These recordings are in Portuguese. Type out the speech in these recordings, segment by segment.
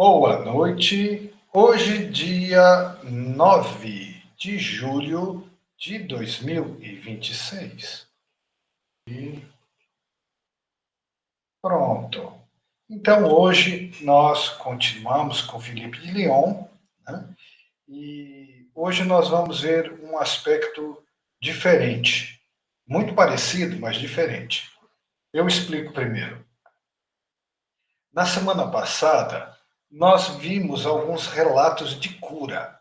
Boa noite. Hoje, dia 9 de julho de 2026. Pronto. Então, hoje nós continuamos com Felipe de Lyon, né? E hoje nós vamos ver um aspecto diferente. Muito parecido, mas diferente. Eu explico primeiro. Na semana passada, nós vimos alguns relatos de cura.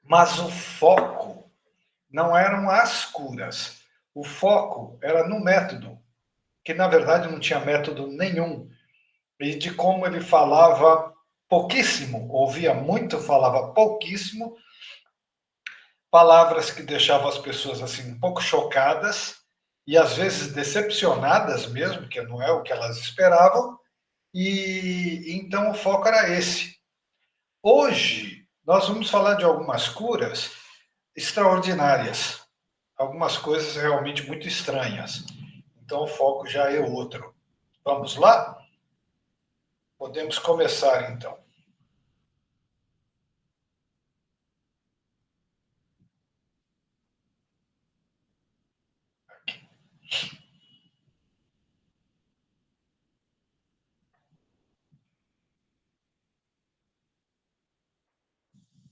Mas o foco não eram as curas. O foco era no método, que na verdade não tinha método nenhum. E de como ele falava pouquíssimo, ouvia muito, falava pouquíssimo, palavras que deixavam as pessoas assim um pouco chocadas e às vezes decepcionadas mesmo, que não é o que elas esperavam. E então o foco era esse. Hoje nós vamos falar de algumas curas extraordinárias, algumas coisas realmente muito estranhas. Então o foco já é outro. Vamos lá? Podemos começar então.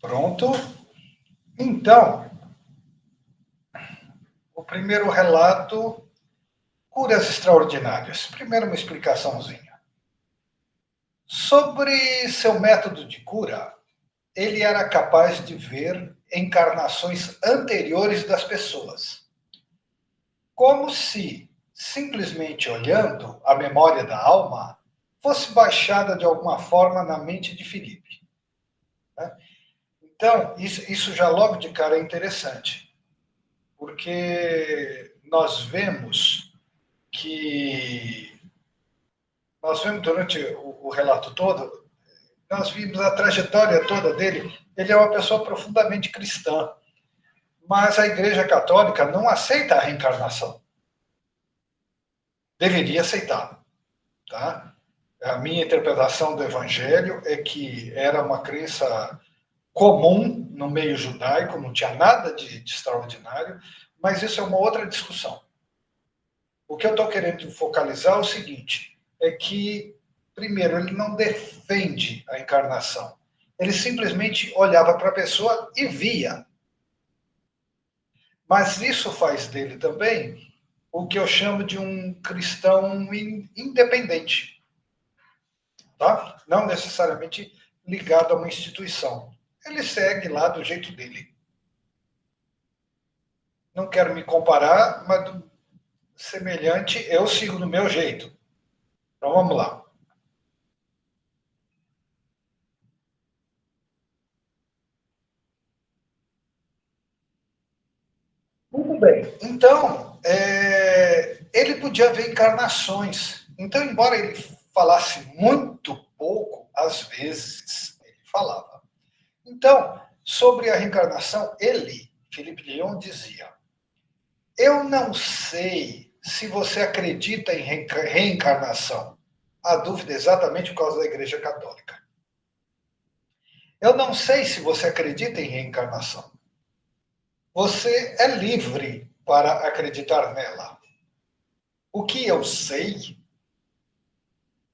Pronto? Então, o primeiro relato, curas extraordinárias. Primeiro uma explicaçãozinha. Sobre seu método de cura, ele era capaz de ver encarnações anteriores das pessoas. Como se, simplesmente olhando a memória da alma, fosse baixada de alguma forma na mente de Felipe. Né? Então, isso já logo de cara é interessante, porque nós vemos durante o relato todo, nós vimos a trajetória toda dele. Ele é uma pessoa profundamente cristã, mas a Igreja Católica não aceita a reencarnação. Deveria aceitar, tá? A minha interpretação do Evangelho é que era uma crença comum no meio judaico, não tinha nada de extraordinário, mas isso é uma outra discussão. O que eu estou querendo focalizar é o seguinte: é que, primeiro, ele não defende a encarnação. Ele simplesmente olhava para a pessoa e via. Mas isso faz dele também o que eu chamo de um cristão independente, tá? Não necessariamente ligado a uma instituição. Ele segue lá do jeito dele. Não quero me comparar, mas semelhante eu sigo do meu jeito. Então vamos lá. Muito bem. Então, ele podia ver encarnações. Então, embora ele falasse muito pouco, às vezes ele falava. Então, sobre a reencarnação, ele, Felipe Leon, dizia: eu não sei se você acredita em reencarnação. A dúvida é exatamente por causa da Igreja Católica. Eu não sei se você acredita em reencarnação. Você é livre para acreditar nela. O que eu sei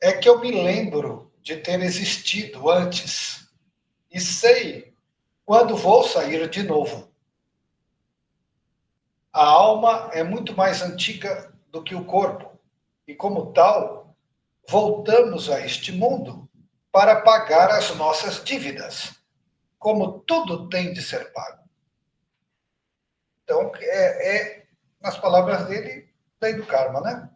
é que eu me lembro de ter existido antes e sei quando vou sair de novo. A alma é muito mais antiga do que o corpo e, como tal, voltamos a este mundo para pagar as nossas dívidas, como tudo tem de ser pago. Então, nas palavras dele, lei do karma, né?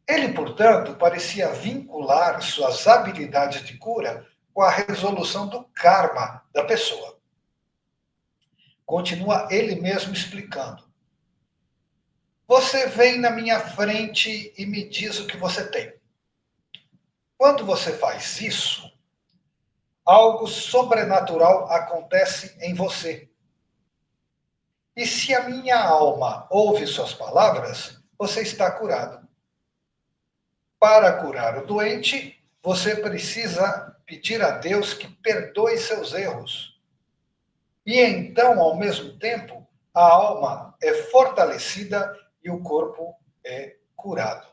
Ele, portanto, parecia vincular suas habilidades de cura com a resolução do karma da pessoa. Continua ele mesmo explicando. Você vem na minha frente e me diz o que você tem. Quando você faz isso, algo sobrenatural acontece em você. E se a minha alma ouve suas palavras, você está curado. Para curar o doente, você precisa pedir a Deus que perdoe seus erros. E então, ao mesmo tempo, a alma é fortalecida e o corpo é curado.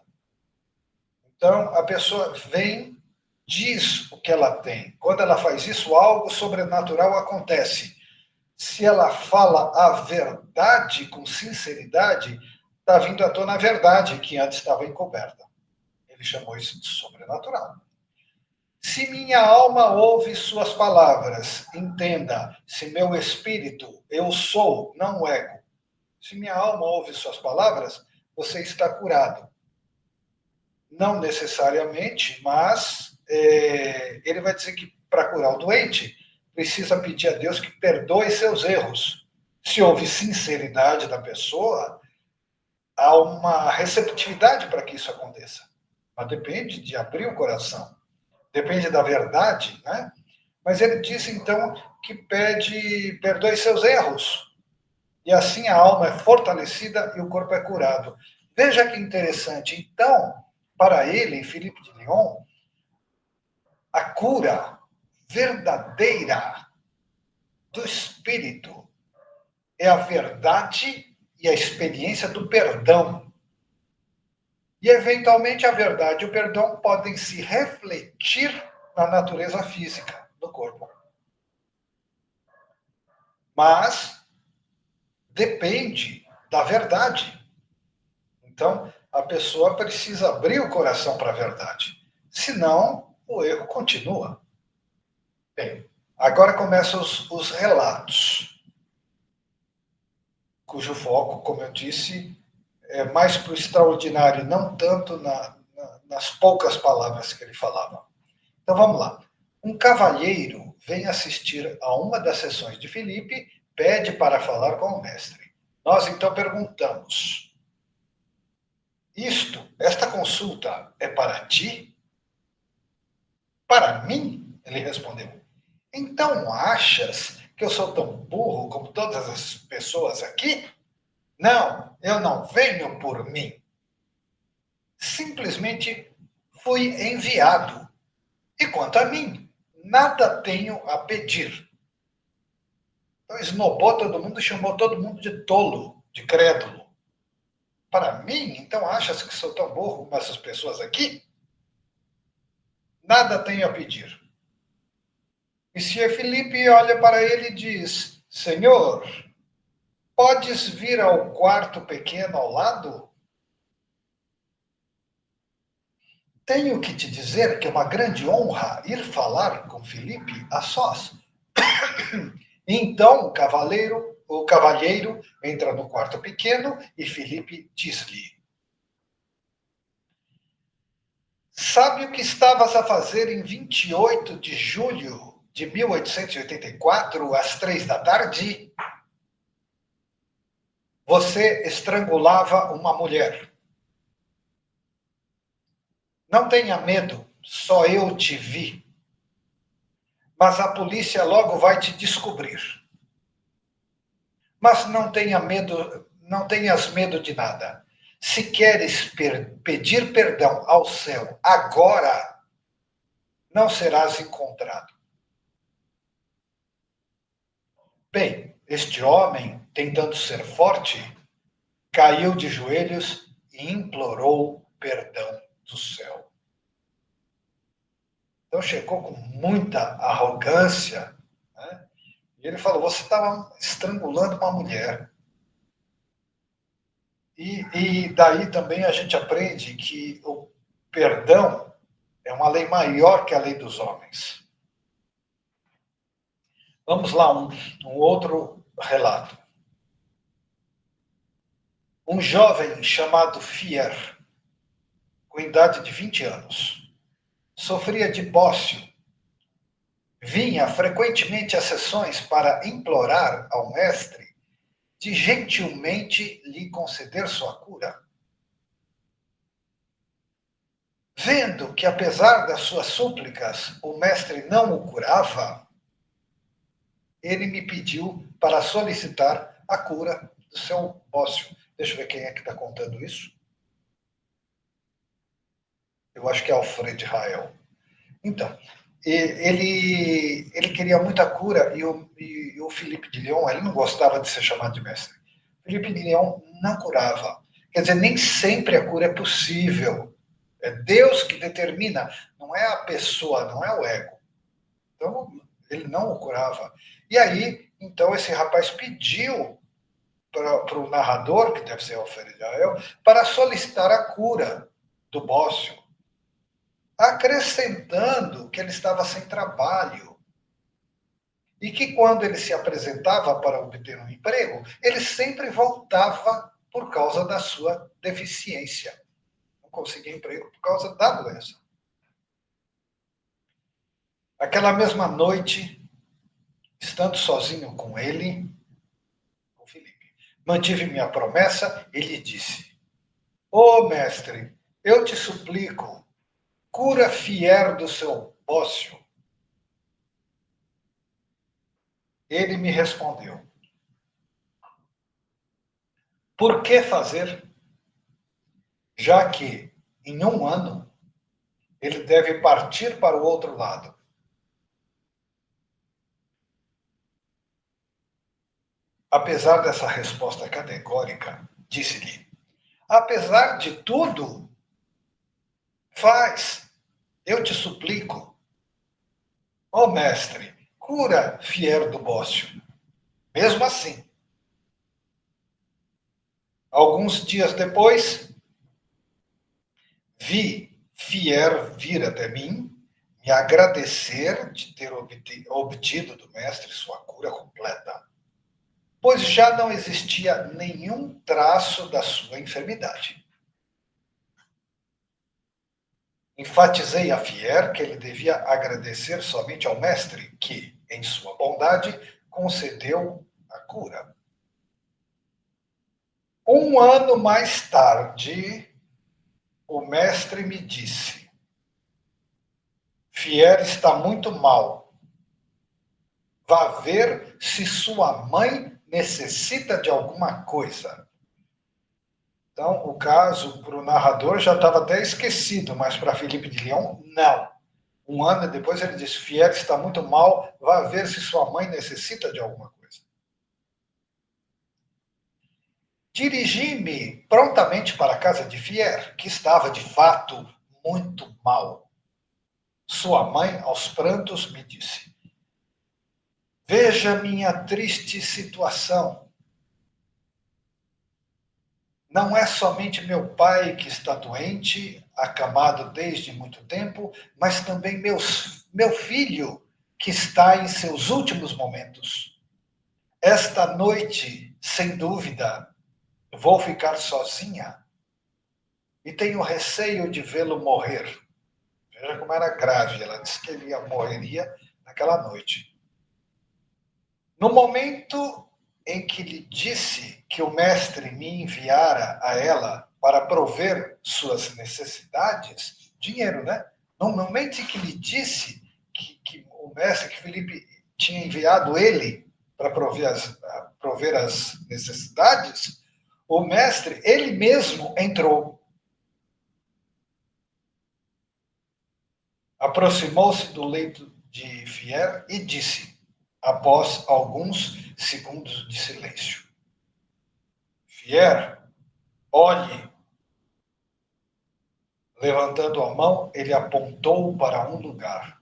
Então, a pessoa vem, diz o que ela tem. Quando ela faz isso, algo sobrenatural acontece. Se ela fala a verdade com sinceridade, está vindo à tona a verdade que antes estava encoberta. Ele chamou isso de sobrenatural. Se minha alma ouve suas palavras, entenda, se meu espírito, eu sou, não o ego. Se minha alma ouve suas palavras, você está curado. Não necessariamente, mas ele vai dizer que para curar o doente, precisa pedir a Deus que perdoe seus erros. Se houve sinceridade da pessoa, há uma receptividade para que isso aconteça. Mas depende de abrir o coração. Depende da verdade, né? Mas ele disse, então, que pede, perdoe seus erros. E assim a alma é fortalecida e o corpo é curado. Veja que interessante. Então, para ele, Filipe de Lyon, a cura verdadeira do espírito é a verdade e a experiência do perdão. E, eventualmente, a verdade e o perdão podem se refletir na natureza física do corpo. Mas depende da verdade. Então, a pessoa precisa abrir o coração para a verdade. Senão, o erro continua. Bem, agora começam os relatos, cujo foco, como eu disse, é mais para o extraordinário, não tanto nas poucas palavras que ele falava. Então, vamos lá. Um cavalheiro vem assistir a uma das sessões de Filipe, pede para falar com o mestre. Nós, então, perguntamos: esta consulta é para ti? Para mim? Ele respondeu. Então achas que eu sou tão burro como todas as pessoas aqui? Não, eu não venho por mim. Simplesmente fui enviado. E quanto a mim, nada tenho a pedir. Então esnobou todo mundo e chamou todo mundo de tolo, de crédulo. Para mim, então achas que sou tão burro como essas pessoas aqui? Nada tenho a pedir. E se Filipe olha para ele e diz: Senhor, podes vir ao quarto pequeno ao lado? Tenho que te dizer que é uma grande honra ir falar com Filipe a sós. Então o cavalheiro entra no quarto pequeno e Filipe diz-lhe: Sabe o que estavas a fazer em 28 de julho de 1884, às 3 da tarde? Você estrangulava uma mulher. Não tenha medo, só eu te vi. Mas a polícia logo vai te descobrir. Mas não tenha medo, não tenhas medo de nada. Se queres pedir perdão ao céu agora, não serás encontrado. Bem, este homem, tentando ser forte, caiu de joelhos e implorou perdão do céu. Então chegou com muita arrogância, né? E ele falou: você estava estrangulando uma mulher. E daí também a gente aprende que o perdão é uma lei maior que a lei dos homens. Vamos lá, um outro relato. Um jovem chamado Fier, com idade de 20 anos, sofria de bócio. Vinha frequentemente às sessões para implorar ao mestre de gentilmente lhe conceder sua cura. Vendo que, apesar das suas súplicas, o mestre não o curava, ele me pediu para solicitar a cura do seu bócio. Deixa eu ver quem é que está contando isso. Eu acho que é Alfred Rael. Então, ele queria muita cura e o Felipe de Leon, ele não gostava de ser chamado de mestre. Felipe de Leon não curava. Quer dizer, nem sempre a cura é possível. É Deus que determina, não é a pessoa, não é o ego. Então, ele não o curava. E aí, então, esse rapaz pediu para o narrador, que deve ser o Feridael, para solicitar a cura do Bócio, acrescentando que ele estava sem trabalho e que quando ele se apresentava para obter um emprego, ele sempre voltava por causa da sua deficiência. Não conseguia emprego por causa da doença. Aquela mesma noite, estando sozinho com ele, com Felipe, mantive minha promessa e lhe disse: Ô mestre, eu te suplico, cura fiel do seu ócio. Ele me respondeu: Por que fazer? Já que, em um ano, ele deve partir para o outro lado. Apesar dessa resposta categórica, disse-lhe: Apesar de tudo, faz, eu te suplico. Ó mestre, cura fiel do bócio. Mesmo assim, alguns dias depois, vi Fier vir até mim, me agradecer de ter obtido do mestre sua cura completa, pois já não existia nenhum traço da sua enfermidade. Enfatizei a Fier que ele devia agradecer somente ao mestre, que, em sua bondade, concedeu a cura. Um ano mais tarde, o mestre me disse: Fier está muito mal. Vá ver se sua mãe necessita de alguma coisa. Então, o caso para o narrador já estava até esquecido, mas para Felipe de Leão, não. Um ano depois ele disse: Fier está muito mal, vá ver se sua mãe necessita de alguma coisa. Dirigi-me prontamente para a casa de Fier, que estava de fato muito mal. Sua mãe, aos prantos, me disse: Veja minha triste situação. Não é somente meu pai que está doente, acamado desde muito tempo, mas também meu filho, que está em seus últimos momentos. Esta noite, sem dúvida, vou ficar sozinha e tenho receio de vê-lo morrer. Veja como era grave. Ela disse que ele morreria naquela noite. No momento em que lhe disse que o mestre me enviara a ela para prover suas necessidades, dinheiro, né? No momento em que lhe disse que o mestre, que Felipe tinha enviado ele para prover as necessidades, o mestre, ele mesmo entrou. Aproximou-se do leito de Fier e disse, após alguns segundos de silêncio: Fier, olhe. Levantando a mão, ele apontou para um lugar.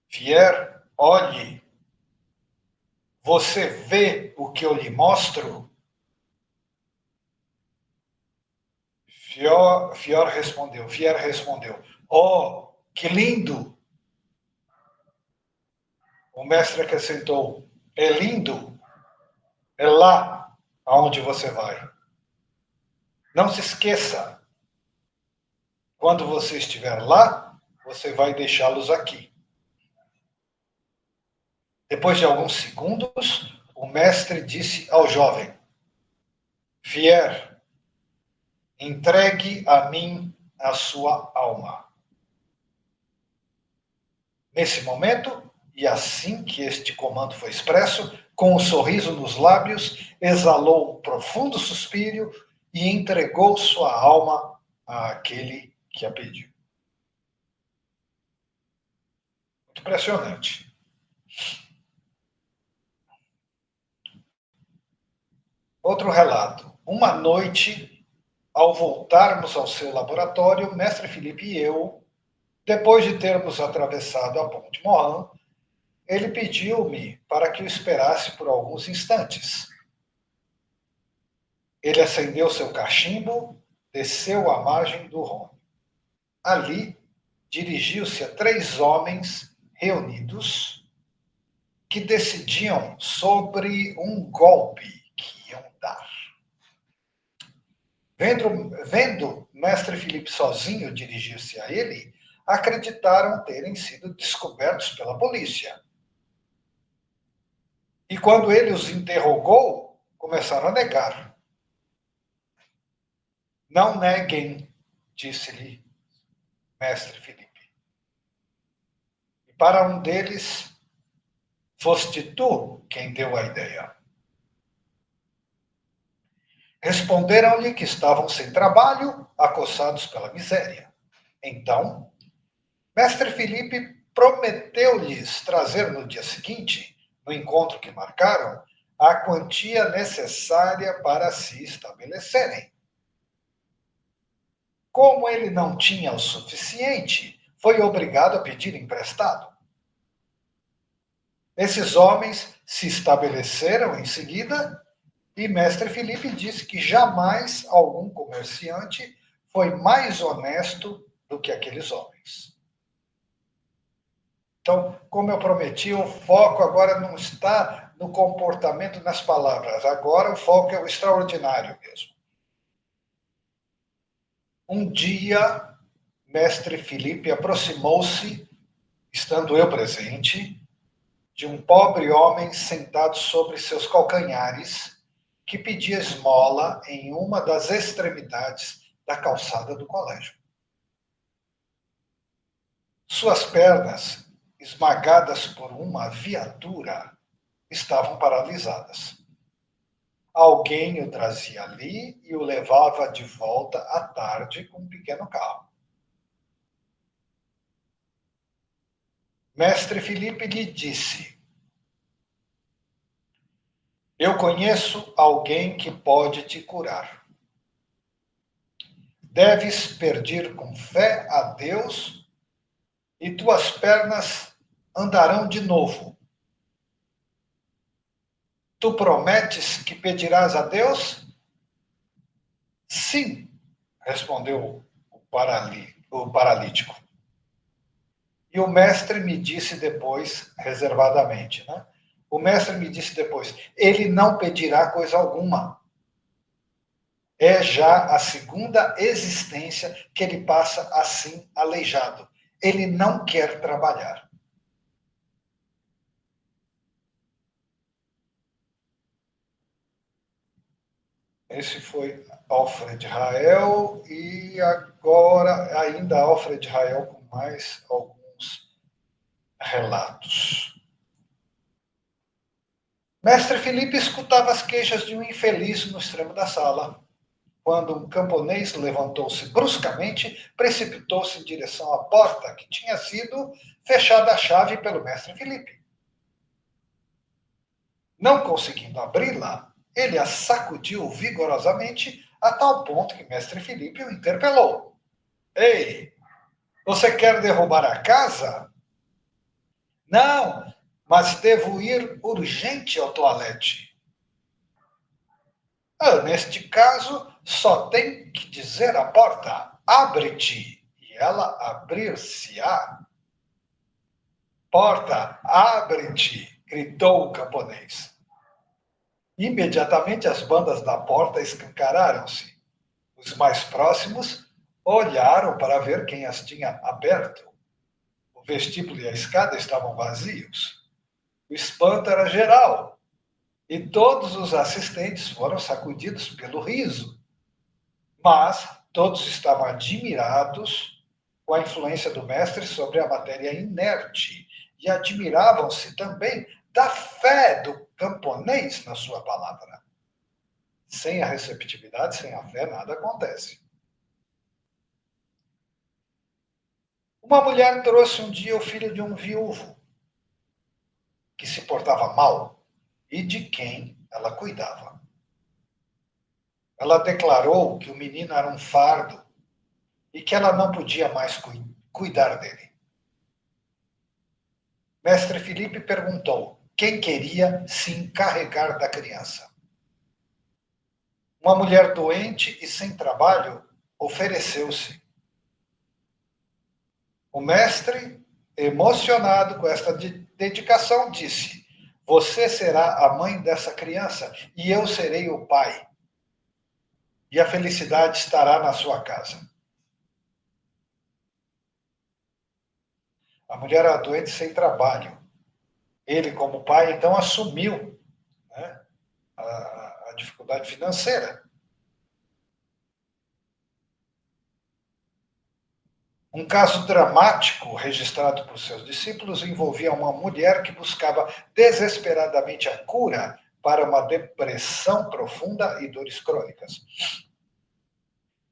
Fier, olhe. Você vê o que eu lhe mostro? Fier respondeu, oh, que lindo! O mestre acrescentou, é lindo? É lá aonde você vai. Não se esqueça, quando você estiver lá, você vai deixá-los aqui. Depois de alguns segundos, o mestre disse ao jovem: Fier, entregue a mim a sua alma. Nesse momento, e assim que este comando foi expresso, com um sorriso nos lábios, exalou um profundo suspiro e entregou sua alma àquele que a pediu. Impressionante. Outro relato. Uma noite, ao voltarmos ao seu laboratório, mestre Felipe e eu, depois de termos atravessado a Ponte Mohan, ele pediu-me para que o esperasse por alguns instantes. Ele acendeu seu cachimbo, desceu à margem do Rhône. Ali, dirigiu-se a 3 homens reunidos que decidiam sobre um golpe que iam dar. Vendo mestre Felipe sozinho dirigir-se a ele, acreditaram terem sido descobertos pela polícia. E quando ele os interrogou, começaram a negar. Não neguem, disse-lhe mestre Felipe. E para um deles, foste tu quem deu a ideia. Responderam-lhe que estavam sem trabalho, acossados pela miséria. Então, mestre Felipe prometeu-lhes trazer no dia seguinte, no encontro que marcaram, a quantia necessária para se estabelecerem. Como ele não tinha o suficiente, foi obrigado a pedir emprestado. Esses homens se estabeleceram em seguida e mestre Felipe disse que jamais algum comerciante foi mais honesto do que aqueles homens. Então, como eu prometi, o foco agora não está no comportamento, nas palavras. Agora o foco é o extraordinário mesmo. Um dia, mestre Felipe aproximou-se, estando eu presente, de um pobre homem sentado sobre seus calcanhares, que pedia esmola em uma das extremidades da calçada do colégio. Suas pernas, esmagadas por uma viatura, estavam paralisadas. Alguém o trazia ali e o levava de volta à tarde com um pequeno carro. Mestre Felipe lhe disse: eu conheço alguém que pode te curar. Deves pedir com fé a Deus e tuas pernas andarão de novo. Tu prometes que pedirás a Deus? Sim, respondeu o paralítico. E o mestre me disse depois, reservadamente, né? O mestre me disse depois, ele não pedirá coisa alguma. É já a segunda existência que ele passa assim, aleijado. Ele não quer trabalhar. Esse foi Alfred Rael e agora ainda Alfred Rael com mais alguns relatos. Mestre Felipe escutava as queixas de um infeliz no extremo da sala. Quando um camponês levantou-se bruscamente, precipitou-se em direção à porta que tinha sido fechada à chave pelo mestre Felipe. Não conseguindo abri-la, ele a sacudiu vigorosamente a tal ponto que mestre Felipe o interpelou. Ei, você quer derrubar a casa? Não, mas devo ir urgente ao toalete. Neste caso, só tem que dizer à porta, abre-te, e ela abrir-se-á. Porta, abre-te, gritou o camponês. Imediatamente as bandas da porta escancararam-se. Os mais próximos olharam para ver quem as tinha aberto. O vestíbulo e a escada estavam vazios. O espanto era geral. E todos os assistentes foram sacudidos pelo riso. Mas todos estavam admirados com a influência do mestre sobre a matéria inerte e admiravam-se também da fé do camponês na sua palavra. Sem a receptividade, sem a fé, nada acontece. Uma mulher trouxe um dia o filho de um viúvo que se portava mal e de quem ela cuidava. Ela declarou que o menino era um fardo e que ela não podia mais cuidar dele. Mestre Felipe perguntou quem queria se encarregar da criança. Uma mulher doente e sem trabalho ofereceu-se. O mestre, emocionado com esta dedicação, disse: Você será a mãe dessa criança e eu serei o pai. E a felicidade estará na sua casa. A mulher era doente sem trabalho. Ele, como pai, então assumiu, né, a dificuldade financeira. Um caso dramático registrado por seus discípulos envolvia uma mulher que buscava desesperadamente a cura para uma depressão profunda e dores crônicas.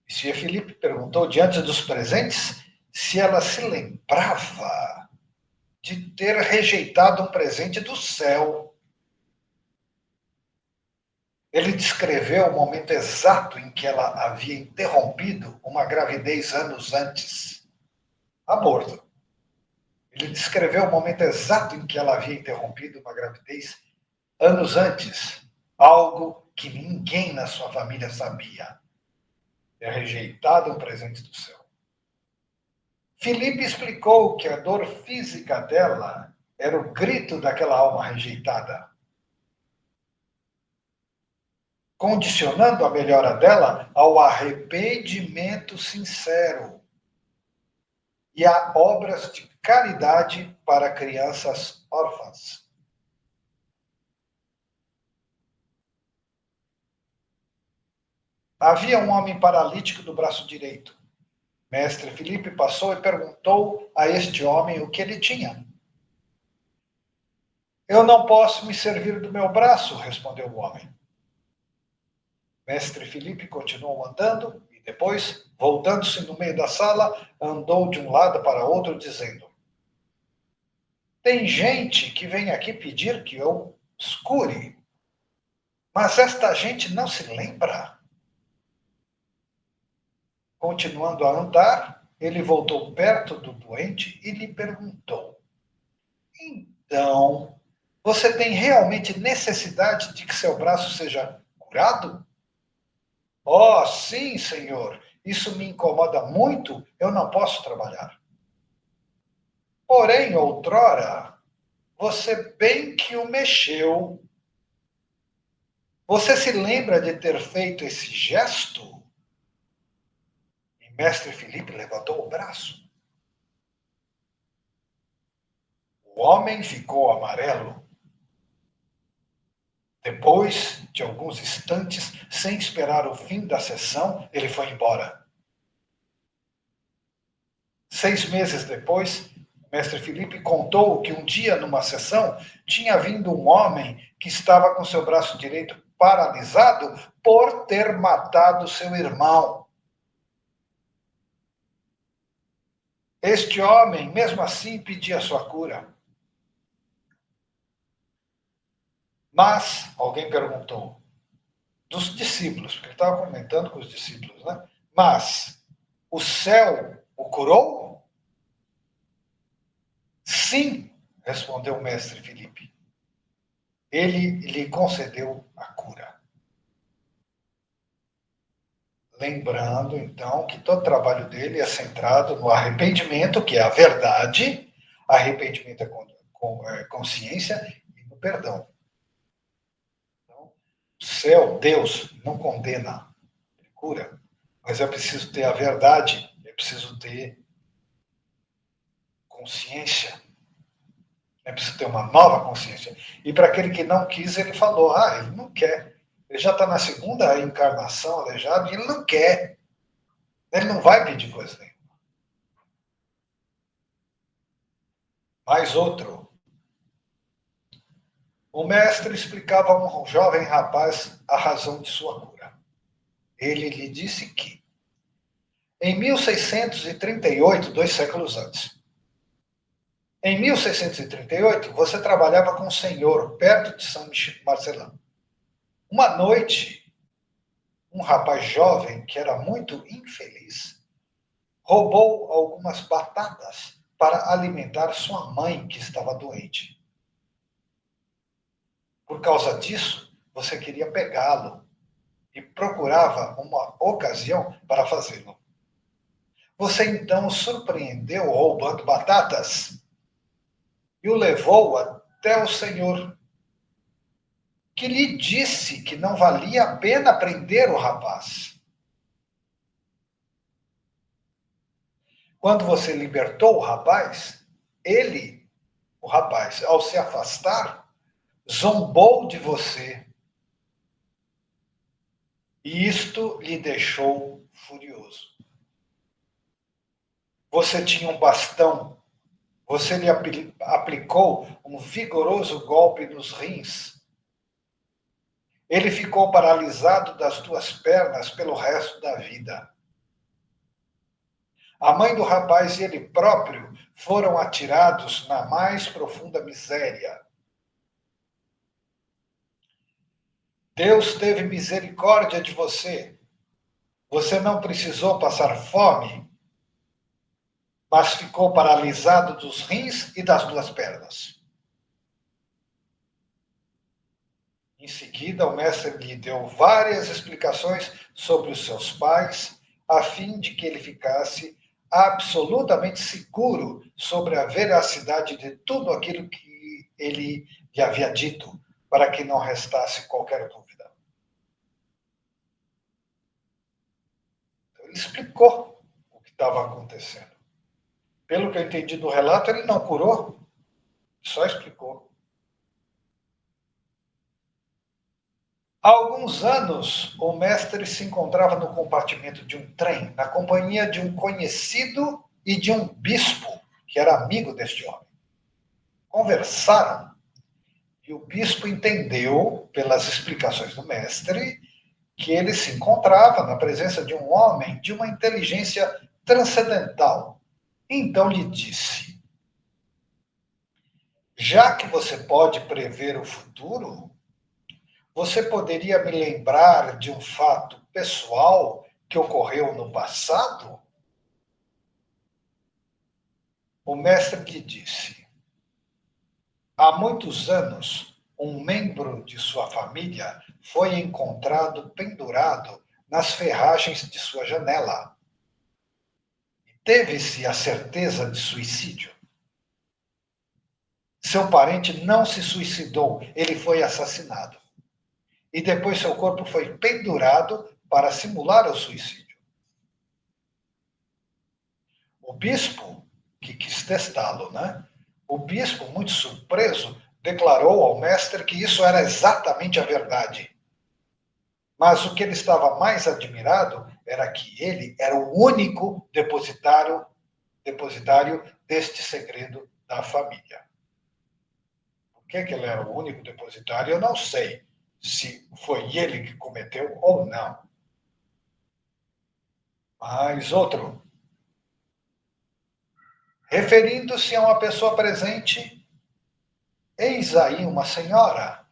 Monsieur Felipe perguntou, diante dos presentes, se ela se lembrava de ter rejeitado um presente do céu. Ele descreveu o momento exato em que ela havia interrompido uma gravidez anos antes. Aborto. Ele descreveu o momento exato em que ela havia interrompido uma gravidez anos antes. Algo que ninguém na sua família sabia. Ter rejeitado um presente do céu. Felipe explicou que a dor física dela era o grito daquela alma rejeitada, condicionando a melhora dela ao arrependimento sincero e a obras de caridade para crianças órfãs. Havia um homem paralítico do braço direito. Mestre Felipe passou e perguntou a este homem o que ele tinha. Eu não posso me servir do meu braço, respondeu o homem. Mestre Felipe continuou andando e depois, voltando-se no meio da sala, andou de um lado para outro, dizendo: Tem gente que vem aqui pedir que eu os cure, mas esta gente não se lembra. Continuando a andar, ele voltou perto do doente e lhe perguntou: Então, você tem realmente necessidade de que seu braço seja curado? Oh, sim, senhor. Isso me incomoda muito, eu não posso trabalhar. Porém, outrora, você bem que o mexeu. Você se lembra de ter feito esse gesto? E mestre Felipe levantou o braço. O homem ficou amarelo. Depois de alguns instantes, sem esperar o fim da sessão, ele foi embora. 6 meses depois, o mestre Felipe contou que um dia, numa sessão, tinha vindo um homem que estava com seu braço direito paralisado por ter matado seu irmão. Este homem, mesmo assim, pedia sua cura. Mas, alguém perguntou, dos discípulos, porque ele estava comentando com os discípulos, né? Mas, o céu o curou? Sim, respondeu o mestre Felipe. Ele lhe concedeu a cura. Lembrando, então, que todo o trabalho dele é centrado no arrependimento, que é a verdade, arrependimento é consciência, e no perdão. Então, o céu, Deus, não condena, ele cura, mas é preciso ter a verdade, é preciso ter consciência, é preciso ter uma nova consciência. E para aquele que não quis, ele falou, ele não quer. Ele já está na segunda encarnação aleijado e ele não quer. Ele não vai pedir coisa nenhuma. Mais outro. O mestre explicava a um jovem rapaz a razão de sua cura. Ele lhe disse que Em 1638, 2 séculos antes. Em 1638, você trabalhava com o senhor, perto de São Marcelão. Uma noite, um rapaz jovem, que era muito infeliz, roubou algumas batatas para alimentar sua mãe, que estava doente. Por causa disso, você queria pegá-lo e procurava uma ocasião para fazê-lo. Você então o surpreendeu roubando batatas e o levou até o senhor, que lhe disse que não valia a pena prender o rapaz. Quando você libertou o rapaz, o rapaz, ao se afastar, zombou de você. E isto lhe deixou furioso. Você tinha um bastão, você lhe aplicou um vigoroso golpe nos rins. Ele ficou paralisado das duas pernas pelo resto da vida. A mãe do rapaz e ele próprio foram atirados na mais profunda miséria. Deus teve misericórdia de você. Você não precisou passar fome, mas ficou paralisado dos rins e das duas pernas. Em seguida, o mestre lhe deu várias explicações sobre os seus pais, a fim de que ele ficasse absolutamente seguro sobre a veracidade de tudo aquilo que ele lhe havia dito, para que não restasse qualquer dúvida. Então, ele explicou o que estava acontecendo. Pelo que eu entendi do relato, ele não curou, só explicou. Há alguns anos, o mestre se encontrava no compartimento de um trem, na companhia de um conhecido e de um bispo, que era amigo deste homem. Conversaram e o bispo entendeu, pelas explicações do mestre, que ele se encontrava na presença de um homem de uma inteligência transcendental. Então lhe disse: já que você pode prever o futuro, você poderia me lembrar de um fato pessoal que ocorreu no passado? O mestre lhe disse: há muitos anos, um membro de sua família foi encontrado pendurado nas ferragens de sua janela. Teve-se a certeza de suicídio. Seu parente não se suicidou, ele foi assassinado. E depois seu corpo foi pendurado para simular o suicídio. O bispo, que quis testá-lo, né? O bispo, muito surpreso, declarou ao mestre que isso era exatamente a verdade. Mas o que ele estava mais admirado era que ele era o único depositário deste segredo da família. Por que ele era o único depositário, eu não sei se foi ele que cometeu ou não. Mas outro, referindo-se a uma pessoa presente, eis aí uma senhora,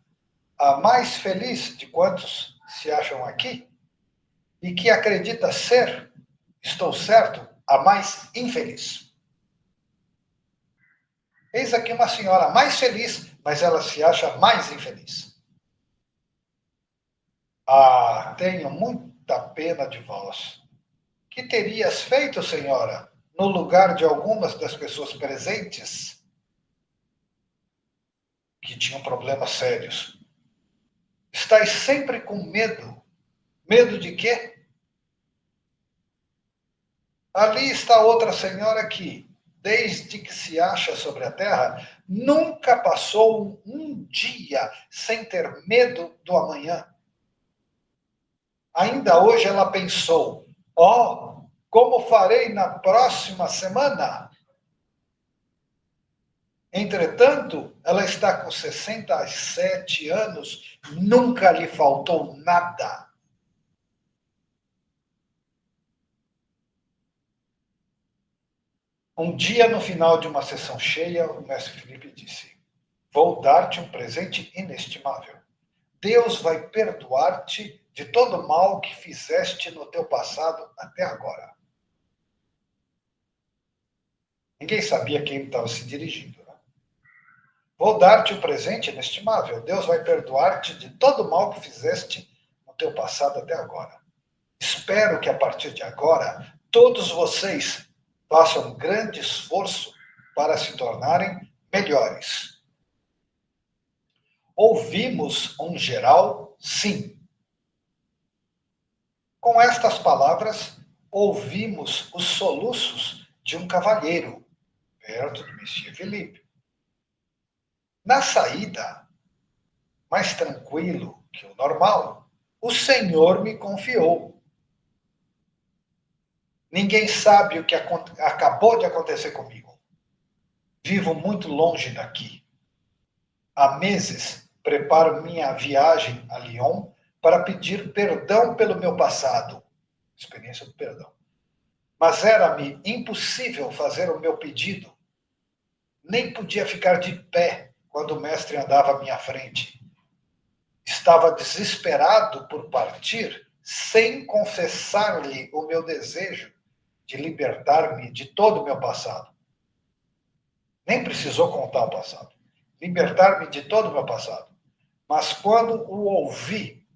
a mais feliz de quantos se acham aqui, e que acredita ser, estou certo, a mais infeliz. Eis aqui uma senhora mais feliz, mas ela se acha mais infeliz. Ah, tenho muita pena de vós. Que terias feito, senhora, no lugar de algumas das pessoas presentes que tinham problemas sérios? Estais sempre com medo. Medo de quê? Ali está outra senhora que, desde que se acha sobre a terra, nunca passou um dia sem ter medo do amanhã. Ainda hoje ela pensou: oh, como farei na próxima semana? Entretanto, ela está com 67 anos, nunca lhe faltou nada. Um dia, no final de uma sessão cheia, o mestre Felipe disse: vou dar-te um presente inestimável. Deus vai perdoar-te de todo o mal que fizeste no teu passado até agora. Ninguém sabia quem estava se dirigindo. Né? Vou dar-te um presente inestimável. Deus vai perdoar-te de todo o mal que fizeste no teu passado até agora. Espero que a partir de agora todos vocês façam um grande esforço para se tornarem melhores. Ouvimos um geral sim. Com estas palavras, ouvimos os soluços de um cavalheiro perto de Monsieur Felipe. Na saída, mais tranquilo que o normal, o Senhor me confiou. Ninguém sabe o que acabou de acontecer comigo. Vivo muito longe daqui. Há meses preparo minha viagem a Lyon para pedir perdão pelo meu passado. Experiência do perdão. Mas era-me impossível fazer o meu pedido. Nem podia ficar de pé quando o mestre andava à minha frente. Estava desesperado por partir sem confessar-lhe o meu desejo de libertar-me de todo o meu passado. Nem precisou contar o passado. Libertar-me de todo o meu passado. Mas quando o ouvi,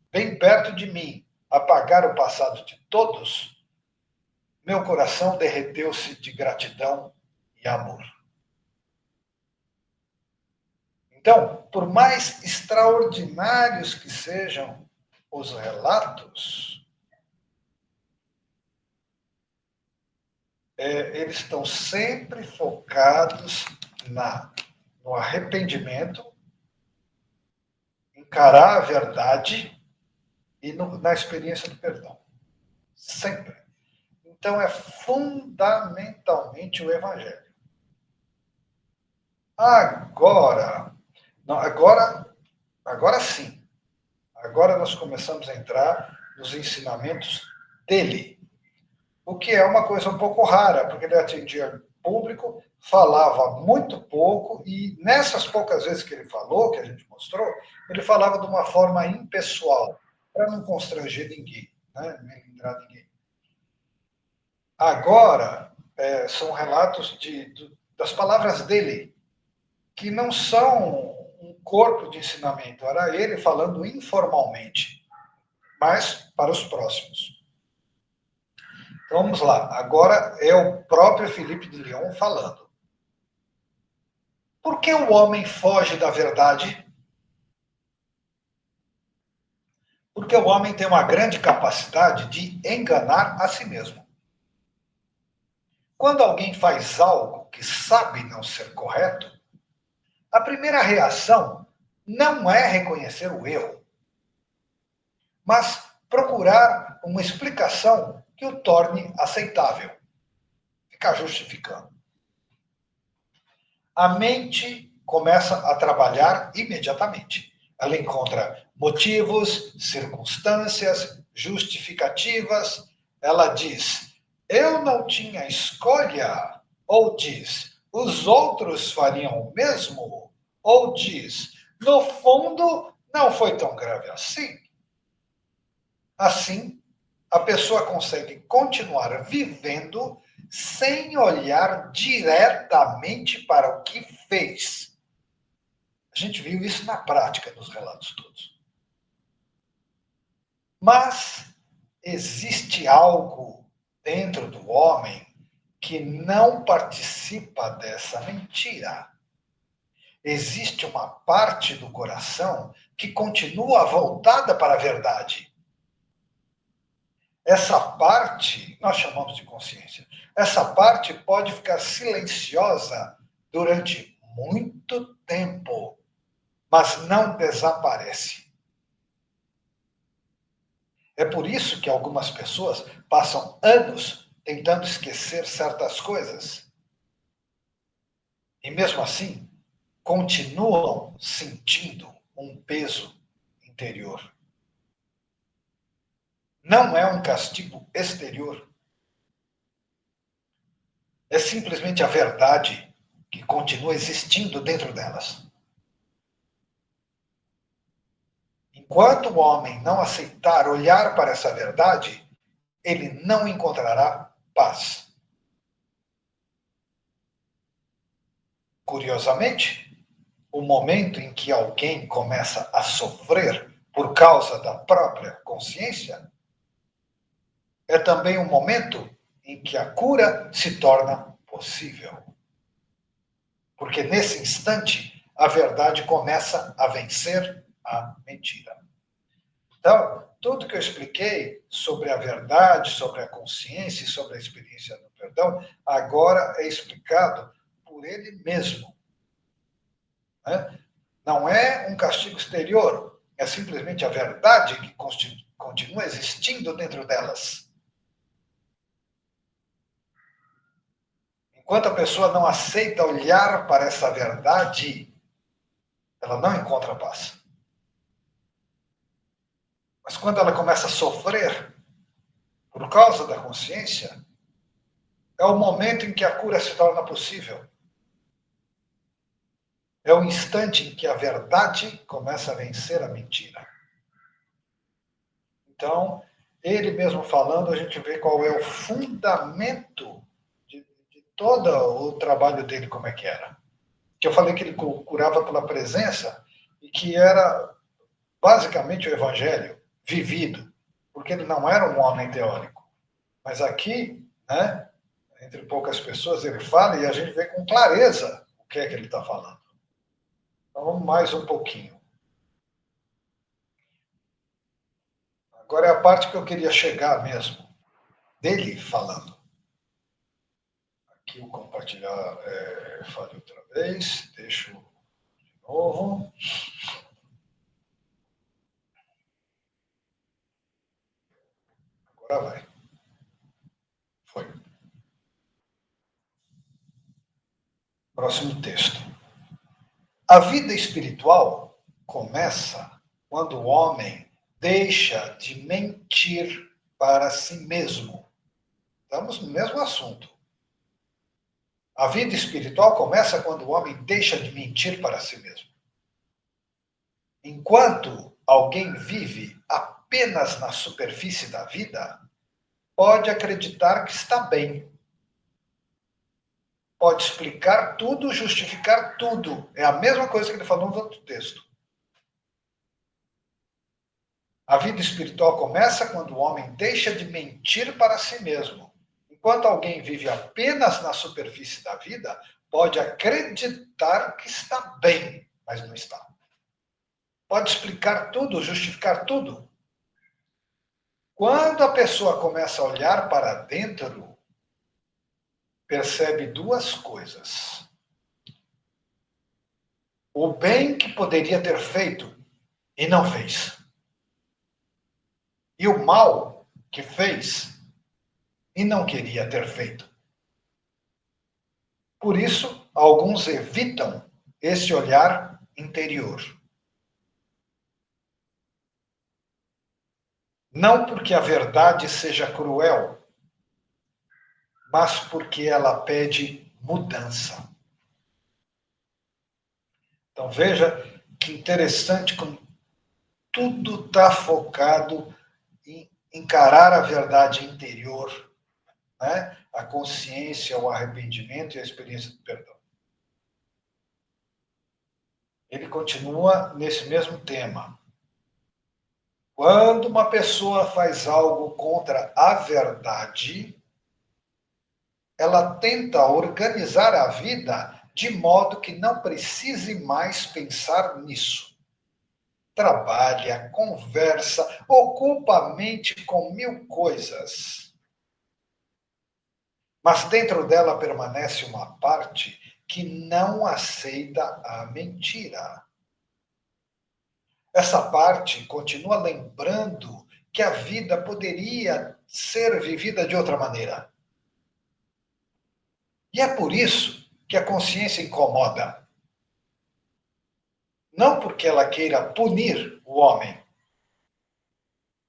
bem perto de mim, apagar o passado de todos, meu coração derreteu-se de gratidão e amor. Então, por mais extraordinários que sejam os relatos, eles estão sempre focados no arrependimento, encarar a verdade e na experiência do perdão. Sempre. Então, é fundamentalmente o Evangelho. Agora, não, agora sim. Agora nós começamos a entrar nos ensinamentos dele. O que é uma coisa um pouco rara, porque ele atendia público, falava muito pouco, e nessas poucas vezes que ele falou, que a gente mostrou, ele falava de uma forma impessoal, para não constranger ninguém, né? Nem lembrar ninguém. Agora, são relatos das palavras dele, que não são um corpo de ensinamento, era ele falando informalmente, mas para os próximos. Então, vamos lá. Agora é o próprio Felipe de Lyon falando. Por que o homem foge da verdade? Porque o homem tem uma grande capacidade de enganar a si mesmo. Quando alguém faz algo que sabe não ser correto, a primeira reação não é reconhecer o erro, mas procurar uma explicação que o torne aceitável. Ficar justificando. A mente começa a trabalhar imediatamente. Ela encontra motivos, circunstâncias, justificativas. Ela diz: eu não tinha escolha. Ou diz: os outros fariam o mesmo. Ou diz: no fundo, não foi tão grave assim. Assim, a pessoa consegue continuar vivendo sem olhar diretamente para o que fez. A gente viu isso na prática nos relatos todos. Mas existe algo dentro do homem que não participa dessa mentira. Existe uma parte do coração que continua voltada para a verdade. Essa parte, nós chamamos de consciência, essa parte pode ficar silenciosa durante muito tempo, mas não desaparece. É por isso que algumas pessoas passam anos tentando esquecer certas coisas. E mesmo assim, continuam sentindo um peso interior. Não é um castigo exterior. É simplesmente a verdade que continua existindo dentro delas. Enquanto o homem não aceitar olhar para essa verdade, ele não encontrará paz. Curiosamente, o momento em que alguém começa a sofrer por causa da própria consciência é também um momento em que a cura se torna possível. Porque nesse instante, a verdade começa a vencer a mentira. Então, tudo que eu expliquei sobre a verdade, sobre a consciência e sobre a experiência do perdão, agora é explicado por ele mesmo. Né? Não é um castigo exterior, é simplesmente a verdade que continua existindo dentro delas. Enquanto a pessoa não aceita olhar para essa verdade, ela não encontra paz. Mas quando ela começa a sofrer por causa da consciência, é o momento em que a cura se torna possível. É o instante em que a verdade começa a vencer a mentira. Então, ele mesmo falando, a gente vê qual é o fundamento de todo o trabalho dele, como é que era. Que eu falei que ele curava pela presença e que era basicamente o evangelho vivido, porque ele não era um homem teórico. Mas aqui, né, entre poucas pessoas, ele fala e a gente vê com clareza o que é que ele está falando. Então, vamos mais um pouquinho. Agora é a parte que eu queria chegar mesmo, dele falando. Aqui o compartilhar, falei outra vez, deixo de novo. Agora vai. Foi. Próximo texto. A vida espiritual começa quando o homem deixa de mentir para si mesmo. Estamos no mesmo assunto. A vida espiritual começa quando o homem deixa de mentir para si mesmo. Enquanto alguém vive apenas na superfície da vida, pode acreditar que está bem. Pode explicar tudo, justificar tudo. É a mesma coisa que ele falou no outro texto. A vida espiritual começa quando o homem deixa de mentir para si mesmo. Enquanto alguém vive apenas na superfície da vida, pode acreditar que está bem, mas não está. Pode explicar tudo, justificar tudo. Quando a pessoa começa a olhar para dentro, percebe duas coisas. O bem que poderia ter feito e não fez. E o mal que fez e não queria ter feito. Por isso, alguns evitam esse olhar interior. Não porque a verdade seja cruel, mas porque ela pede mudança. Então veja que interessante como tudo está focado em encarar a verdade interior, né? A consciência, o arrependimento e a experiência do perdão. Ele continua nesse mesmo tema. Quando uma pessoa faz algo contra a verdade, ela tenta organizar a vida de modo que não precise mais pensar nisso. Trabalha, conversa, ocupa a mente com mil coisas. Mas dentro dela permanece uma parte que não aceita a mentira. Essa parte continua lembrando que a vida poderia ser vivida de outra maneira. E é por isso que a consciência incomoda. Não porque ela queira punir o homem,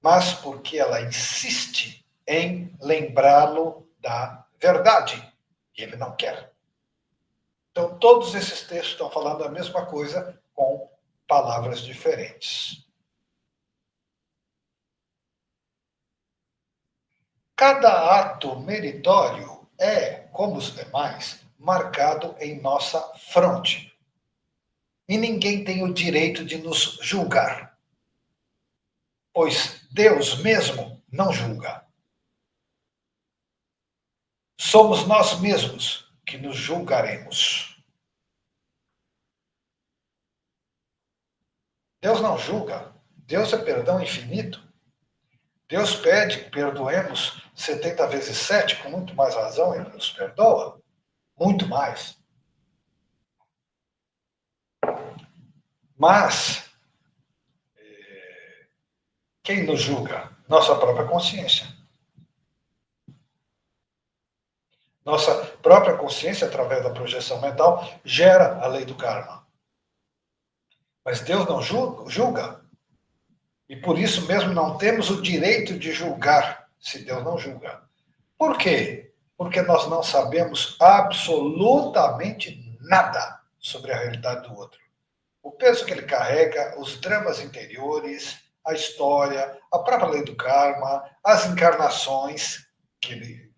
mas porque ela insiste em lembrá-lo da verdade, E ele não quer. Então, todos esses textos estão falando a mesma coisa com palavras diferentes. Cada ato meritório é, como os demais, marcado em nossa fronte. E ninguém tem o direito de nos julgar, pois Deus mesmo não julga. Somos nós mesmos que nos julgaremos. Deus não julga. Deus é perdão infinito. Deus pede que perdoemos 70 vezes 7, com muito mais razão, ele nos perdoa. Muito mais. Mas, quem nos julga? Nossa própria consciência. Nossa própria consciência, através da projeção mental, gera a lei do karma. Mas Deus não julga. E por isso mesmo não temos o direito de julgar, se Deus não julga. Por quê? Porque nós não sabemos absolutamente nada sobre a realidade do outro. O peso que ele carrega, os dramas interiores, a história, a própria lei do karma, as encarnações que ele,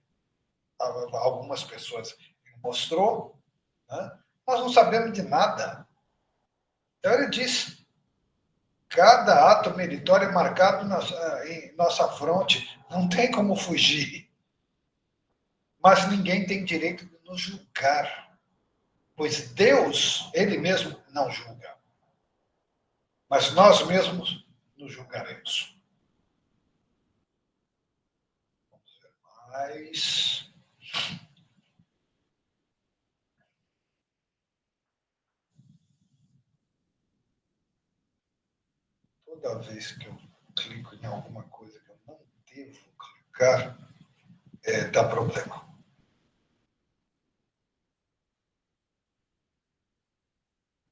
algumas pessoas mostrou, né? Nós não sabemos de nada. Então ele diz, cada ato meritório é marcado em nossa fronte, não tem como fugir. Mas ninguém tem direito de nos julgar, pois Deus, ele mesmo, não julga. Mas nós mesmos nos julgaremos. Mas toda vez que eu clico em alguma coisa que eu não devo clicar, dá problema.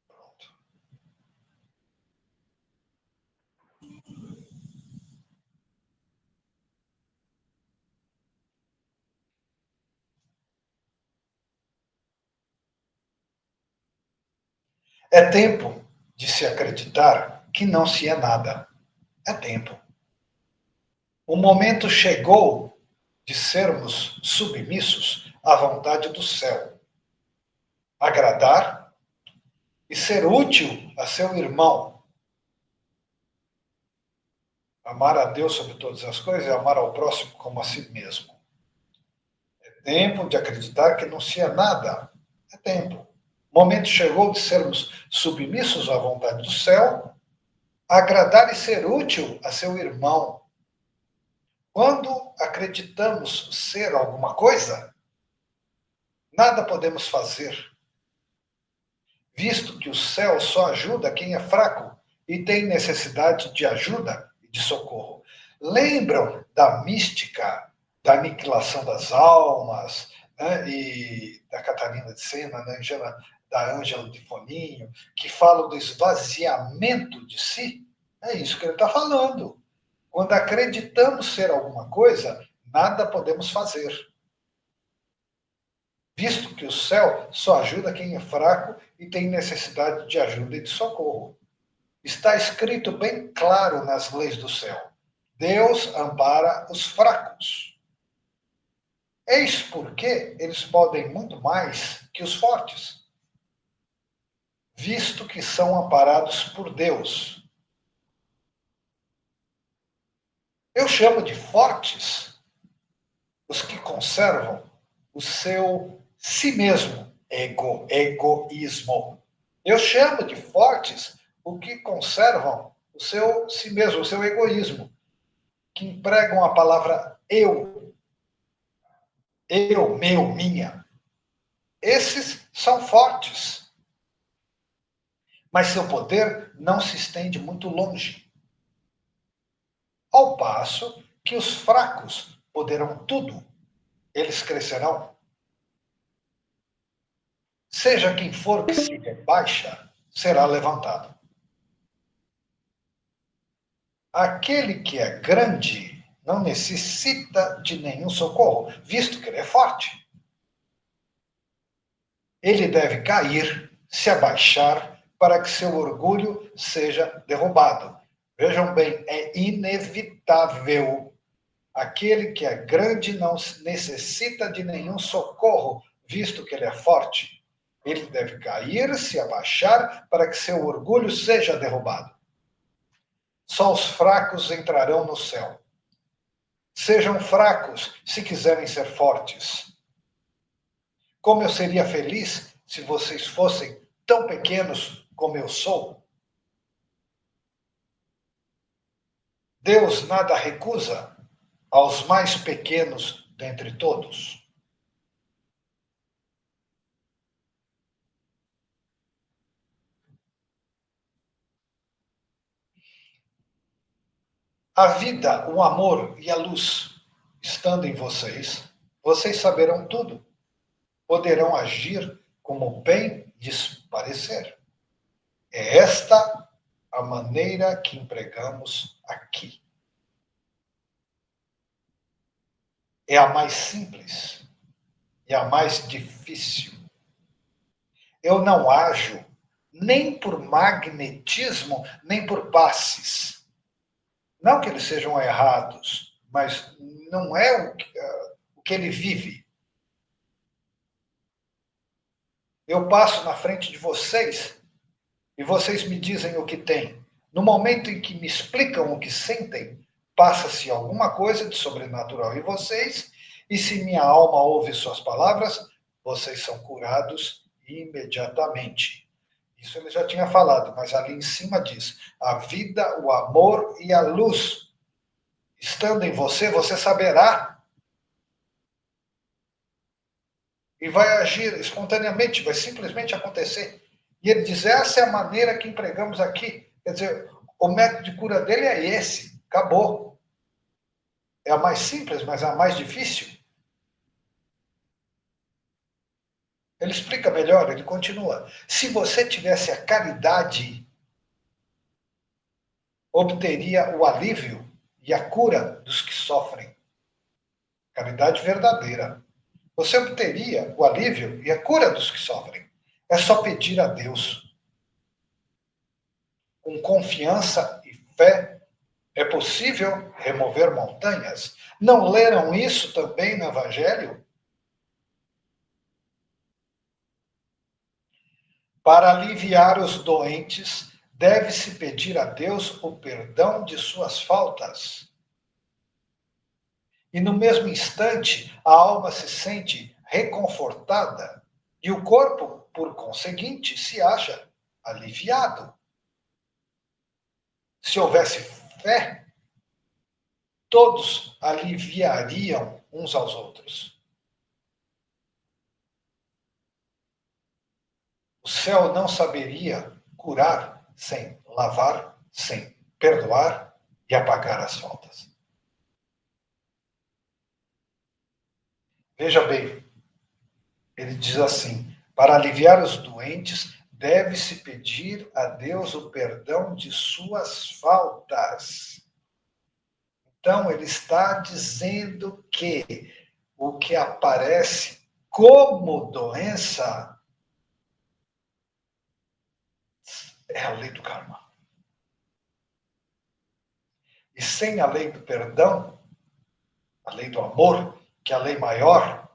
Pronto. É tempo de se acreditar que não se é nada. É tempo. O momento chegou de sermos submissos à vontade do céu, agradar e ser útil a seu irmão. Amar a Deus sobre todas as coisas e amar ao próximo como a si mesmo. É tempo de acreditar que não se é nada. É tempo. O momento chegou de sermos submissos à vontade do céu, agradar e ser útil a seu irmão. Quando acreditamos ser alguma coisa, nada podemos fazer, visto que o céu só ajuda quem é fraco e tem necessidade de ajuda e de socorro. Lembram da mística da aniquilação das almas, né, e da Catarina de Sena, da Ângela de Foninho, que falam do esvaziamento de si? É isso que ele está falando. Quando acreditamos ser alguma coisa, nada podemos fazer, visto que o céu só ajuda quem é fraco e tem necessidade de ajuda e de socorro. Está escrito bem claro nas leis do céu: Deus ampara os fracos. Eis porque eles podem muito mais que os fortes, visto que são amparados por Deus. Eu chamo de fortes os que conservam o seu si mesmo, egoísmo. Eu chamo de fortes os que conservam o seu si mesmo, o seu egoísmo, que empregam a palavra eu, meu, minha. Esses são fortes, mas seu poder não se estende muito longe. Ao passo que os fracos poderão tudo, eles crescerão. Seja quem for que se rebaixa, será levantado. Aquele que é grande não necessita de nenhum socorro, visto que ele é forte. Ele deve cair, se abaixar, para que seu orgulho seja derrubado. Vejam bem, é inevitável. Aquele que é grande não necessita de nenhum socorro, visto que ele é forte. Ele deve cair, se abaixar, para que seu orgulho seja derrubado. Só os fracos entrarão no céu. Sejam fracos se quiserem ser fortes. Como eu seria feliz se vocês fossem tão pequenos como eu sou? Deus nada recusa aos mais pequenos dentre todos. A vida, o amor e a luz estando em vocês, vocês saberão tudo. Poderão agir como bem lhes parecer. É esta a maneira que empregamos aqui. É a mais simples e a mais difícil. Eu não ajo nem por magnetismo, nem por passes. Não que eles sejam errados, mas não é o que ele vive. Eu passo na frente de vocês e vocês me dizem o que tem. No momento em que me explicam o que sentem, passa-se alguma coisa de sobrenatural em vocês, e se minha alma ouve suas palavras, vocês são curados imediatamente. Isso ele já tinha falado, mas ali em cima diz: a vida, o amor e a luz. Estando em você, você saberá e vai agir espontaneamente, vai simplesmente acontecer. E ele diz: essa é a maneira que empregamos aqui. Quer dizer, o método de cura dele é esse, acabou. É a mais simples, mas é a mais difícil. Ele explica melhor, ele continua. Se você tivesse a caridade, obteria o alívio e a cura dos que sofrem. Caridade verdadeira. Você obteria o alívio e a cura dos que sofrem. É só pedir a Deus. Com confiança e fé, é possível remover montanhas. Não leram isso também no Evangelho? Para aliviar os doentes, deve-se pedir a Deus o perdão de suas faltas. E no mesmo instante, a alma se sente reconfortada e o corpo, por conseguinte, se acha aliviado. Se houvesse fé, todos aliviariam uns aos outros. O céu não saberia curar sem lavar, sem perdoar e apagar as faltas. Veja bem, ele diz assim: para aliviar os doentes, deve-se pedir a Deus o perdão de suas faltas. Então, ele está dizendo que o que aparece como doença é a lei do karma. E sem a lei do perdão, a lei do amor, que é a lei maior,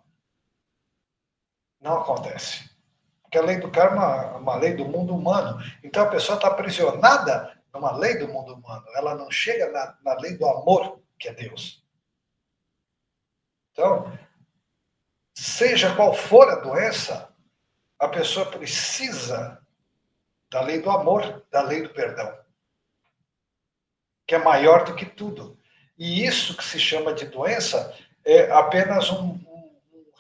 não acontece. Porque a lei do karma é uma lei do mundo humano. Então a pessoa está aprisionada numa lei do mundo humano. Ela não chega na lei do amor, que é Deus. Então, seja qual for a doença, a pessoa precisa da lei do amor, da lei do perdão, que é maior do que tudo. E isso que se chama de doença é apenas um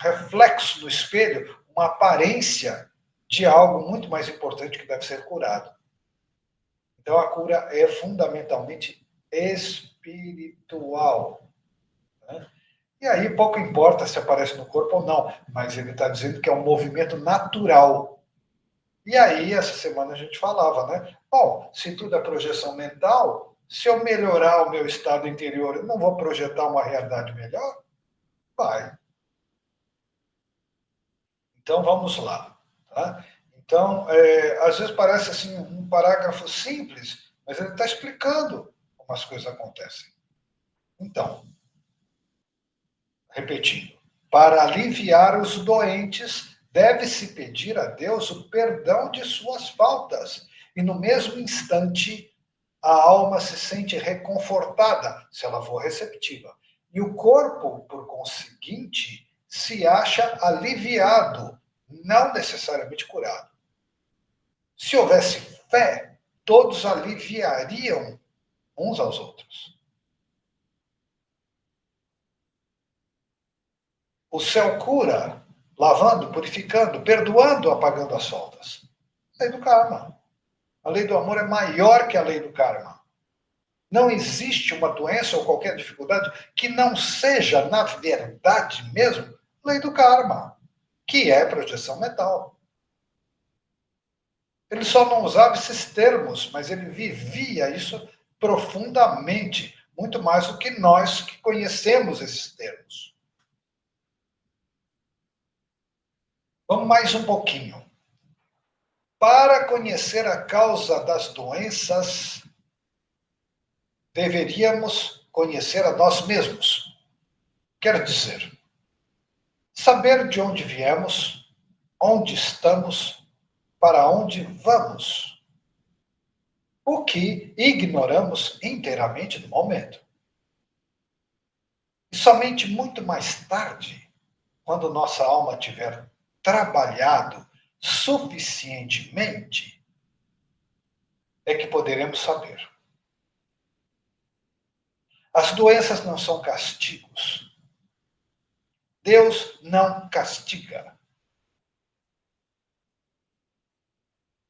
reflexo no espelho, uma aparência de algo muito mais importante que deve ser curado. Então a cura é fundamentalmente espiritual. Né? E aí pouco importa se aparece no corpo ou não, mas ele está dizendo que é um movimento natural. E aí, essa semana a gente falava, né? Bom, se tudo é projeção mental, se eu melhorar o meu estado interior, eu não vou projetar uma realidade melhor? Vai. Então vamos lá. Tá? Então, às vezes parece assim um parágrafo simples, mas ele está explicando como as coisas acontecem. Então, repetindo, para aliviar os doentes, deve-se pedir a Deus o perdão de suas faltas, e no mesmo instante a alma se sente reconfortada, se ela for receptiva, e o corpo, por conseguinte, se acha aliviado, não necessariamente curado. Se houvesse fé, todos aliviariam uns aos outros. O céu cura, lavando, purificando, perdoando, apagando as faltas. Lei do karma. A lei do amor é maior que a lei do karma. Não existe uma doença ou qualquer dificuldade que não seja, na verdade mesmo, lei do karma, que é projeção mental. Ele só não usava esses termos, mas ele vivia isso profundamente, muito mais do que nós que conhecemos esses termos. Vamos mais um pouquinho. Para conhecer a causa das doenças, deveríamos conhecer a nós mesmos. Quer dizer, saber de onde viemos, onde estamos, para onde vamos. O que ignoramos inteiramente no momento. E somente muito mais tarde, quando nossa alma tiver trabalhado suficientemente, é que poderemos saber. As doenças não são castigos. Deus não castiga.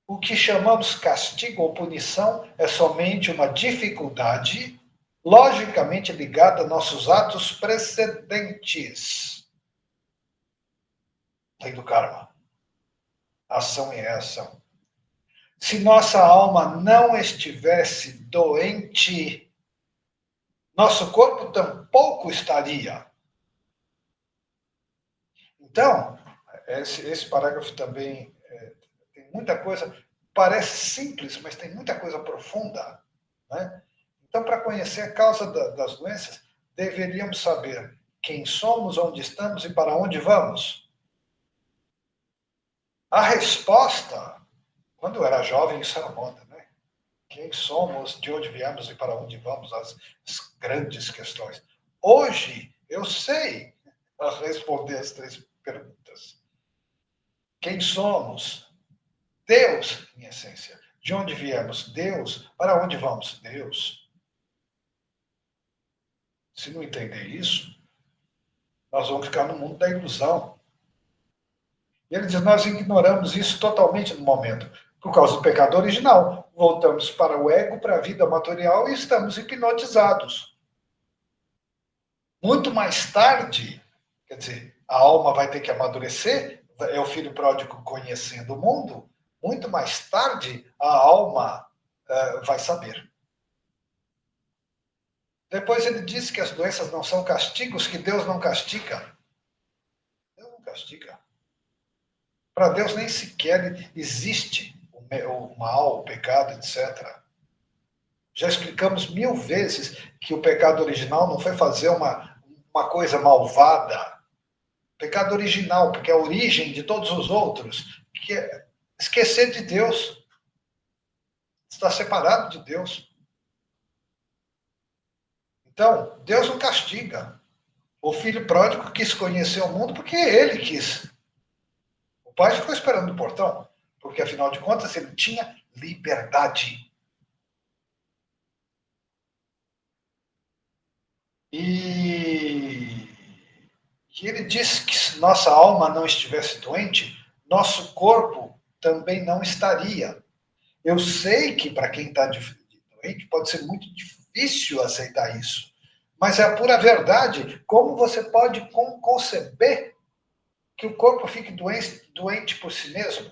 O que chamamos castigo ou punição é somente uma dificuldade logicamente ligada a nossos atos precedentes. Lei do karma. Ação e reação. Se nossa alma não estivesse doente, nosso corpo tampouco estaria. Então, esse parágrafo também tem muita coisa, parece simples, mas tem muita coisa profunda. Né? Então, para conhecer a causa das doenças, deveríamos saber quem somos, onde estamos e para onde vamos. A resposta, quando eu era jovem, isso era moda, né? Quem somos, de onde viemos e para onde vamos, as grandes questões. Hoje, eu sei responder as três perguntas. Quem somos? Deus, em essência. De onde viemos? Deus. Para onde vamos? Deus. Se não entender isso, nós vamos ficar no mundo da ilusão. E ele diz: nós ignoramos isso totalmente no momento, por causa do pecado original. Voltamos para o ego, para a vida material e estamos hipnotizados. Muito mais tarde, quer dizer, a alma vai ter que amadurecer, é o filho pródigo conhecendo o mundo, muito mais tarde a alma vai saber. Depois ele diz que as doenças não são castigos, que Deus não castiga. Deus não castiga. Para Deus nem sequer existe o mal, o pecado, etc. Já explicamos 1000 vezes que o pecado original não foi fazer uma coisa malvada. Pecado original, porque é a origem de todos os outros, que é esquecer de Deus. Estar separado de Deus. Então, Deus não castiga. O filho pródigo quis conhecer o mundo porque ele quis. O pai ficou esperando no portão, porque afinal de contas ele tinha liberdade. E ele disse que se nossa alma não estivesse doente, nosso corpo também não estaria. Eu sei que para quem está doente pode ser muito difícil aceitar isso, mas é a pura verdade. Como você pode conceber que o corpo fique doente por si mesmo?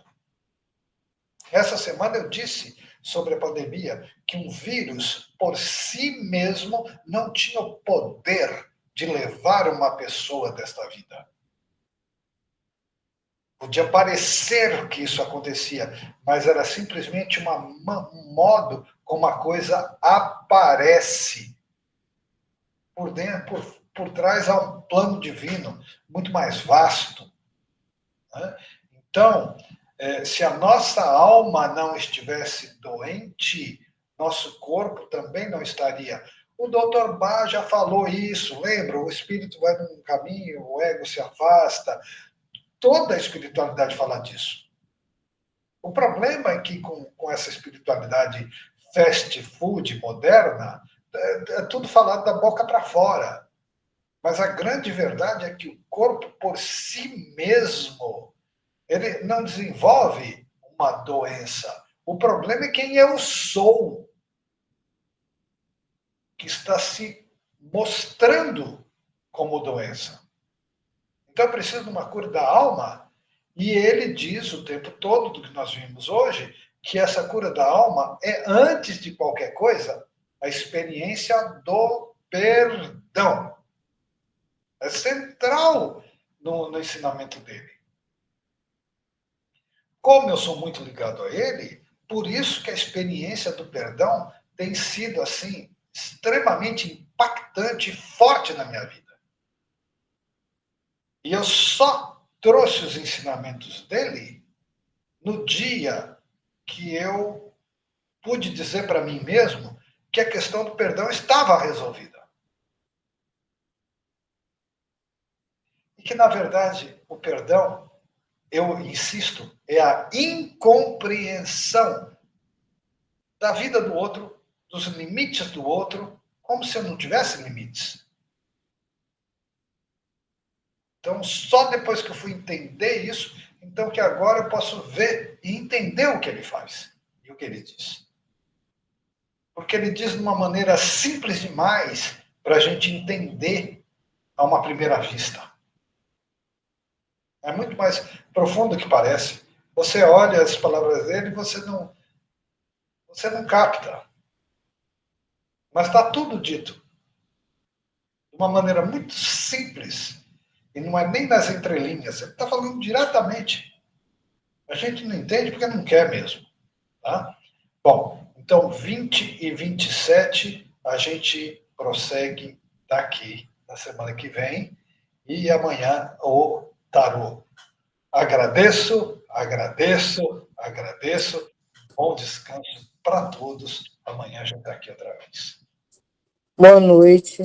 Essa semana eu disse sobre a pandemia que um vírus por si mesmo não tinha o poder de levar uma pessoa desta vida. Podia parecer que isso acontecia, mas era simplesmente um modo como a coisa aparece. Por dentro, por trás há um plano divino muito mais vasto. Né? Então, se a nossa alma não estivesse doente, nosso corpo também não estaria. O Dr. Bach já falou isso, lembra? O espírito vai num caminho, o ego se afasta. Toda a espiritualidade fala disso. O problema é que com essa espiritualidade fast food moderna, é tudo falado da boca para fora. Mas a grande verdade é que o corpo por si mesmo, ele não desenvolve uma doença. O problema é quem eu sou, que está se mostrando como doença. Então eu preciso de uma cura da alma, e ele diz o tempo todo do que nós vimos hoje, que essa cura da alma é, antes de qualquer coisa, a experiência do perdão. É central no ensinamento dele. Como eu sou muito ligado a ele, por isso que a experiência do perdão tem sido, assim, extremamente impactante e forte na minha vida. E eu só trouxe os ensinamentos dele no dia que eu pude dizer para mim mesmo que a questão do perdão estava resolvida. E que, na verdade, o perdão, eu insisto, é a incompreensão da vida do outro, dos limites do outro, como se eu não tivesse limites. Então, só depois que eu fui entender isso, então que agora eu posso ver e entender o que ele faz e o que ele diz. Porque ele diz de uma maneira simples demais para a gente entender a uma primeira vista. É muito mais profundo do que parece. Você olha as palavras dele e você não capta. Mas está tudo dito de uma maneira muito simples. E não é nem nas entrelinhas. Ele está falando diretamente. A gente não entende porque não quer mesmo. Tá? Bom, então 20 e 27 a gente prossegue daqui na semana que vem. E amanhã o tarô. Agradeço, agradeço, agradeço. Bom descanso para todos. Amanhã a gente está aqui outra vez. Boa noite.